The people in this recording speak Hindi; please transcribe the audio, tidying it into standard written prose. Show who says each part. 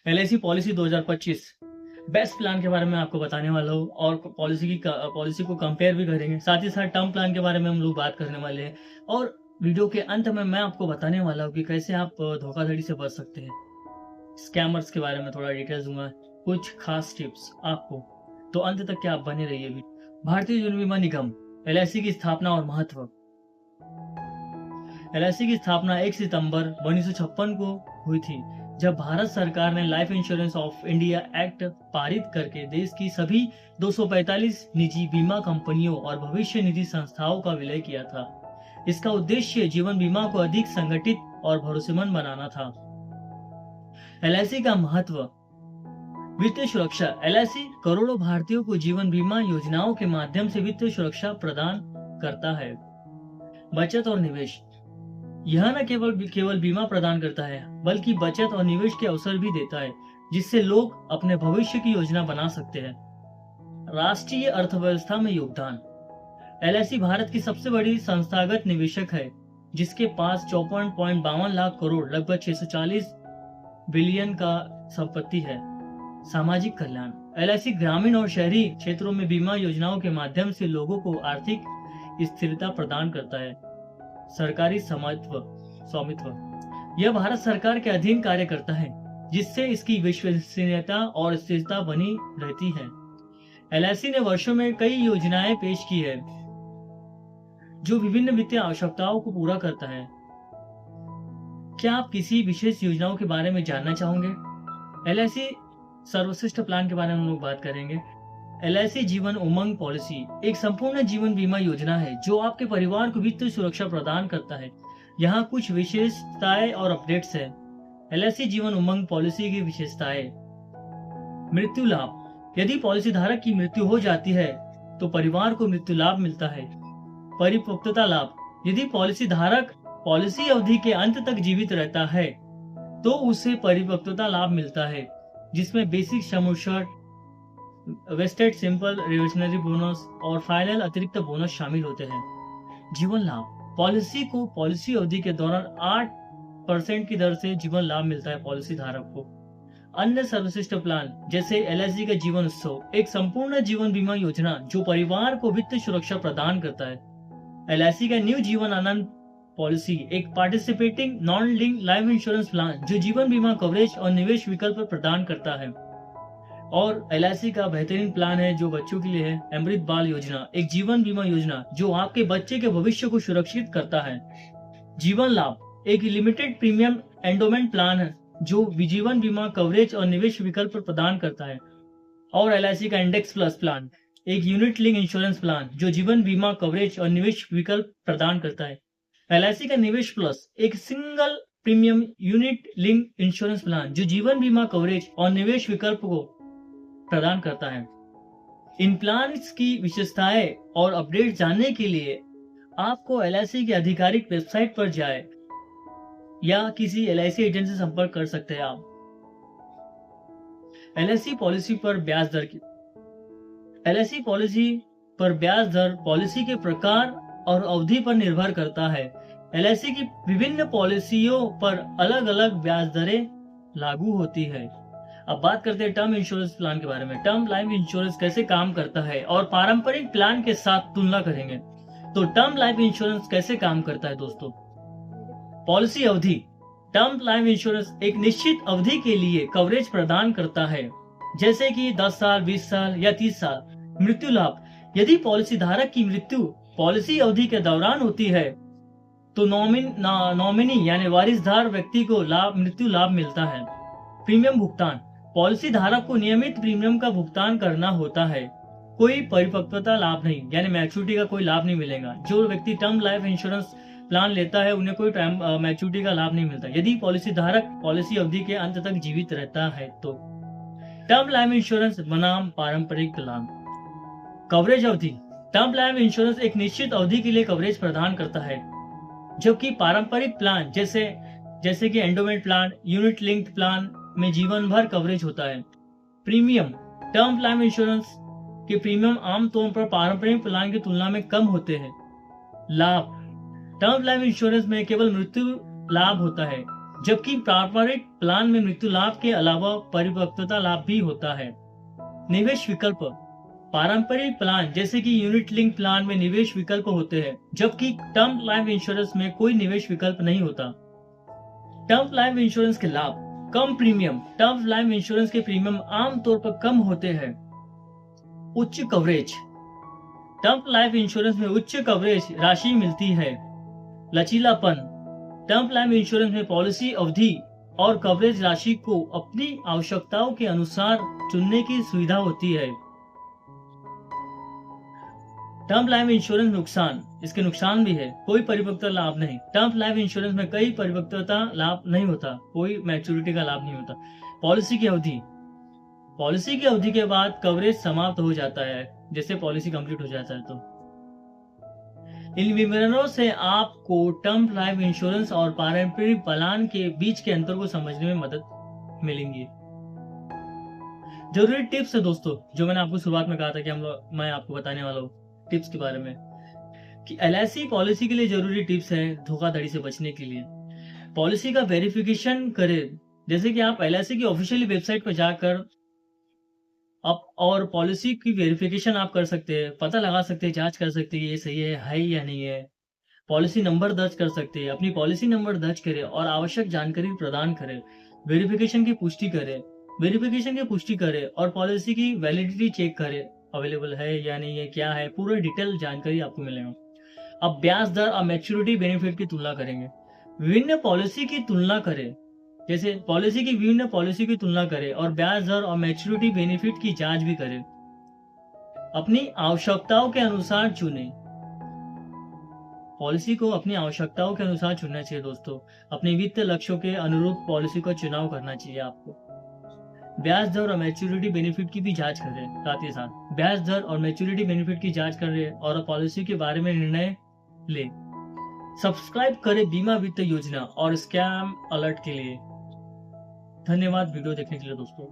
Speaker 1: एलआईसी पॉलिसी 2025 बेस्ट प्लान के बारे में आपको बताने वाला हूँ और पॉलिसी को कंपेयर भी करेंगे। साथ ही साथ टर्म प्लान के बारे में हम लोग बात करने वाले हैं और वीडियो के अंत में मैं आपको बताने वाला हूँ कि कैसे आप धोखाधड़ी से बच सकते हैं। स्कैमर्स के बारे में थोड़ा डिटेल्स दूँगा, कुछ खास टिप्स आपको, तो अंत तक क्या आप बने रहिए भी। भारतीय जीवन बीमा निगम एलआईसी की स्थापना और महत्व। एलआईसी की स्थापना 1 सितंबर 1956 को हुई थी, जब भारत सरकार ने life insurance of India act पारित करके देश की सभी 245 निजी बीमा कंपनियों और भविष्य निधि संस्थाओं का विलय किया था। इसका उद्देश्य जीवन बीमा को अधिक संगठित और भरोसेमंद बनाना था। एलआईसी का महत्व। वित्तीय सुरक्षा। एलआईसी करोड़ों भारतीयों को जीवन बीमा योजनाओं के माध्यम से वित्तीय सुरक्षा प्रदान करता है। बचत और निवेश। यह न केवल बीमा प्रदान करता है, बल्कि बचत और निवेश के अवसर भी देता है, जिससे लोग अपने भविष्य की योजना बना सकते हैं। राष्ट्रीय अर्थव्यवस्था में योगदान। एलआईसी भारत की सबसे बड़ी संस्थागत निवेशक है, जिसके पास 54.52 लाख करोड़ लगभग 640 बिलियन का संपत्ति है। सामाजिक कल्याण। एलआईसी ग्रामीण और शहरी क्षेत्रों में बीमा योजनाओं के माध्यम से लोगों को आर्थिक स्थिरता प्रदान करता है। सरकारी स्वामित्व। यह भारत सरकार के अधीन कार्य करता है, जिससे इसकी विश्वसनीयता और स्थिरता बनी रहती है। एलआईसी ने वर्षों में कई योजनाएं पेश की है, जो विभिन्न वित्तीय आवश्यकताओं को पूरा करता है। क्या आप किसी विशेष योजनाओं के बारे में जानना चाहोगे? एलआईसी सर्वश्रेष्ठ प्लान के बारे में हम लोग बात करेंगे। एलआईसी जीवन उमंग पॉलिसी एक संपूर्ण जीवन बीमा योजना है, जो आपके परिवार को वित्तीय सुरक्षा प्रदान करता है। यहाँ कुछ विशेषताएं और अपडेट्स हैं। एलआईसी जीवन उमंग पॉलिसी की विशेषताएं। मृत्यु लाभ। यदि पॉलिसी धारक की मृत्यु हो जाती है, तो परिवार को मृत्यु लाभ मिलता है। परिपक्वता लाभ। यदि पॉलिसी धारक पॉलिसी अवधि के अंत तक जीवित रहता है, तो उसे परिपक्वता लाभ मिलता है, जिसमें basic sum assured, wasted simple reversionary bonus और फाइनल अतिरिक्त बोनस शामिल होते हैं। जीवन लाभ। पॉलिसी को पॉलिसी अवधि के दौरान 8% की दर से जीवन लाभ मिलता है पॉलिसी धारक को। अन्य सर्वश्रेष्ठ प्लान जैसे एलआईसी का जीवन उत्सव, एक संपूर्ण जीवन बीमा योजना जो परिवार को वित्तीय सुरक्षा प्रदान करता है। एलआईसी का न्यू जीवन आनंद पॉलिसी, एक participating non link life insurance plan जो जीवन बीमा कवरेज और निवेश विकल्प प्रदान करता है। और एलआईसी का बेहतरीन प्लान है जो बच्चों के लिए है, अमृत बाल योजना, एक जीवन बीमा योजना जो आपके बच्चे के भविष्य को सुरक्षित करता है। जीवन लाभ, एक लिमिटेड प्रीमियम एंडोमेंट प्लान है जो जीवन बीमा कवरेज और निवेश विकल्प प्रदान करता है। और एलआईसी का इंडेक्स प्लस प्लान, एक यूनिट लिंक इंश्योरेंस प्लान जो जीवन बीमा कवरेज और निवेश विकल्प प्रदान करता है। एलआईसी का निवेश प्लस, एक single premium unit link insurance plan जो जीवन बीमा कवरेज और निवेश विकल्प को प्रदान करता है। इन प्लान्स की विशेषताएं और अपडेट जानने के लिए आपको एलआईसी की आधिकारिक वेबसाइट पर जाए या किसी एलआईसी एजेंट से संपर्क कर सकते हैं आप। एलआईसी पॉलिसी पर ब्याज दर की। एलआईसी पॉलिसी पर ब्याज दर पॉलिसी के प्रकार और अवधि पर निर्भर करता है। एलआईसी की विभिन्न पॉलिसियों पर अलग अलग ब्याज दरें लागू होती है। अब बात करते हैं टर्म इंश्योरेंस प्लान के बारे में। टर्म लाइफ इंश्योरेंस कैसे काम करता है और पारंपरिक प्लान के साथ तुलना करेंगे। तो टर्म लाइफ इंश्योरेंस कैसे काम करता है दोस्तों? पॉलिसी अवधि। टर्म लाइफ इंश्योरेंस एक निश्चित अवधि के लिए कवरेज प्रदान करता है, जैसे कि 10 साल, 20 साल या 30 साल। मृत्यु लाभ। यदि पॉलिसी धारक की मृत्यु पॉलिसी अवधि के दौरान होती है, तो नॉमिनी यानी वारिसदार व्यक्ति को मृत्यु लाभ मिलता है। प्रीमियम भुगतान। पॉलिसी धारक को नियमित प्रीमियम का भुगतान करना होता है। कोई परिपक्वता लाभ नहीं, यानी मैच्योरिटी का कोई लाभ नहीं मिलेगा। जो व्यक्ति टर्म लाइफ इंश्योरेंस प्लान लेता है उन्हें कोई मैच्योरिटी का लाभ नहीं मिलता, यदि पॉलिसी धारक पॉलिसी अवधि के अंत तक जीवित रहता है तो। टर्म लाइफ इंश्योरेंस बनाम पारंपरिक प्लान। कवरेज अवधि। टर्म लाइफ इंश्योरेंस एक निश्चित अवधि के लिए कवरेज प्रदान करता है, जबकि पारंपरिक प्लान जैसे कि endowment plan, unit linked plan में जीवन भर कवरेज होता है। प्रीमियम। टर्म लाइफ इंश्योरेंस के प्रीमियम आमतौर पर पारंपरिक प्लान की तुलना में कम होते हैं। लाभ। टर्म लाइफ इंश्योरेंस में केवल मृत्यु लाभ होता है, जबकि पारंपरिक प्लान में मृत्यु लाभ के अलावा परिपक्वता लाभ भी होता है। निवेश विकल्प। पारंपरिक प्लान जैसे कि यूनिट लिंक प्लान में निवेश विकल्प होते हैं, जबकि टर्म लाइफ इंश्योरेंस में कोई निवेश विकल्प नहीं होता। टर्म लाइफ इंश्योरेंस के लाभ। कम प्रीमियम। टर्म लाइफ इंश्योरेंस के प्रीमियम आमतौर पर कम होते हैं। उच्च कवरेज। टर्म लाइफ इंश्योरेंस में उच्च कवरेज राशि मिलती है। लचीलापन। टर्म लाइफ इंश्योरेंस में पॉलिसी अवधि और कवरेज राशि को अपनी आवश्यकताओं के अनुसार चुनने की सुविधा होती है। टर्म लाइफ इंश्योरेंस नुकसान। इसके नुकसान भी है। कोई परिपक्वता लाभ नहीं। टर्म लाइफ इंश्योरेंस में कई परिपक्वता लाभ नहीं होता, कोई मैच्योरिटी का लाभ नहीं होता। पॉलिसी की अवधि। पॉलिसी की अवधि के बाद कवरेज समाप्त हो जाता है, जैसे पॉलिसी कंप्लीट हो जाता है तो। इन विवरणों से आपको टर्म लाइफ इंश्योरेंस और पारंपरिक प्लान के बीच के अंतर को समझने में मदद मिलेंगी। जरूरी टिप्स है दोस्तों, जो मैंने आपको शुरुआत में कहा था कि मैं आपको बताने वाला हूँ टिप्स के बारे में, कि एलआईसी पॉलिसी के लिए जरूरी टिप्स है धोखाधड़ी से बचने के लिए। पॉलिसी का वेरिफिकेशन करें, जैसे कि आप एलआईसी की ऑफिशियली वेबसाइट पर जाकर और पॉलिसी की वेरिफिकेशन आप कर सकते हैं, पता लगा सकते हैं, जांच कर सकते हैं ये सही है या नहीं है। पॉलिसी नंबर दर्ज कर सकते हैं, अपनी पॉलिसी नंबर दर्ज करें और आवश्यक जानकारी प्रदान करें। वेरिफिकेशन की पुष्टि करें और पॉलिसी की वैलिडिटी चेक करें, अवेलेबल है या नहीं है, क्या है, पूरा डिटेल जानकारी आपको मिलेगा। अब ब्याज दर और मैच्योरिटी बेनिफिट की तुलना करेंगे। विभिन्न पॉलिसी की तुलना करें, जैसे विभिन्न पॉलिसी की तुलना करें और ब्याज दर और मैच्योरिटी बेनिफिट की जांच भी करें। अपनी आवश्यकताओं के अनुसार चुनें। पॉलिसी को अपनी आवश्यकताओं के अनुसार चुनना चाहिए दोस्तों। अपने वित्तीय लक्ष्यों के अनुरूप पॉलिसी का चुनाव करना चाहिए आपको। ब्याज दर और मैच्योरिटी बेनिफिट की भी जांच करें, साथ ही साथ ब्याज दर और मैच्योरिटी बेनिफिट की जांच करें और पॉलिसी के बारे में निर्णय लें। सब्सक्राइब करें बीमा वित्त योजना और स्कैम अलर्ट के लिए। धन्यवाद वीडियो देखने के लिए दोस्तों।